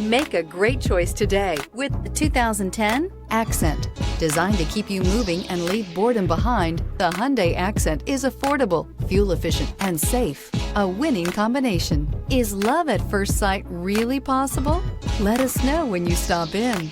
Make a great choice today with the 2010 Accent. Designed to keep you moving and leave boredom behind, the Hyundai Accent is affordable, fuel efficient, and safe. A winning combination. Is love at first sight really possible? Let us know when you stop in.